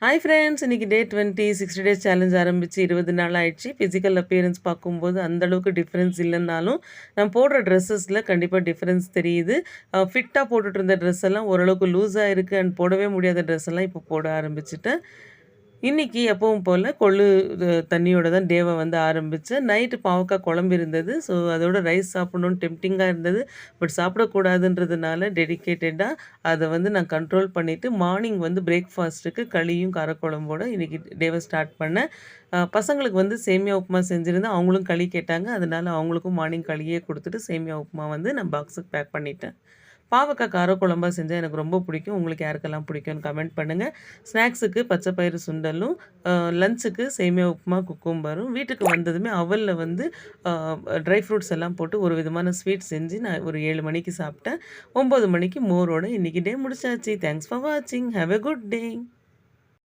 Hi friends! இன்னைக்கு டே 20 60 days challenge ஆரம்பிச்சு 20 நாள் ஆயிடுச்சு. ஃபிசிக்கல் அப்பியரன்ஸ் பார்க்கும்போது அந்த அளவுக்கு டிஃபரன்ஸ் இல்லன்னாலும், நான் போடுற ட்ரெஸ்ஸஸ்ல கண்டிப்பா டிஃபரன்ஸ் தெரியுது. ஃபிட்டா போட்டுட்டு இருந்த ட்ரெஸ் எல்லாம் ஓரளவுக்கு லூஸா இருக்கு அண்ட் போடவே முடியாத ட்ரெஸ் எல்லாம் இப்போ போட ஆரம்பிச்சுட்டேன். இன்னைக்கு எப்பவும் போல கொள்ளு தண்ணியோட தான் டேவ வந்து ஆரம்பிச்சேன். நைட்டு பாவக்காய் குழம்பு இருந்தது. ஸோ அதோட ரைஸ் சாப்பிடணும்னு டெம்ப்டிங்கா இருந்தது. பட் சாப்பிடக்கூடாதுன்றதுனால டெடிகேட்டடா அத வந்து நான் கண்ட்ரோல் பண்ணிட்டு, மார்னிங் வந்து பிரேக்ஃபாஸ்ட்டுக்கு களியும் காரக்குழம்போட இன்னைக்கு டேவ ஸ்டார்ட் பண்ணேன். பசங்களுக்கு வந்து சேமியா உப்புமா செஞ்சிருந்தேன். அவங்களும் களி கேட்டாங்க. அதனால அவங்களுக்கும் மார்னிங் களியே குடுத்துட்டு, சேமியா உப்புமா வந்து நான் பாக்ஸுக்கு பேக் பண்ணிட்டேன். பாவக்காய் காரக்குழம்பா செஞ்சா எனக்கு ரொம்ப பிடிக்கும். உங்களுக்கு யாருக்கெல்லாம் பிடிக்கும்னு கமெண்ட் பண்ணுங்க. ஸ்நாக்ஸுக்கு பச்சை பயிறு சுண்டலும், லஞ்சுக்கு சேமியா உப்புமா, குக்கும்பரும். வீட்டுக்கு வந்ததுமே அவல்ல வந்து அ ட்ரை ஃப்ரூட்ஸ் எல்லாம் போட்டு ஒரு விதமான ஸ்வீட் செஞ்சு நான் ஒரு 7 மணிக்கு சாப்பிட்டேன். 9 மணிக்கு மோரோட இன்னைக்கு டே முடிச்சாச்சு. தேங்க்ஸ் ஃபார் வாட்சிங். Have a good day.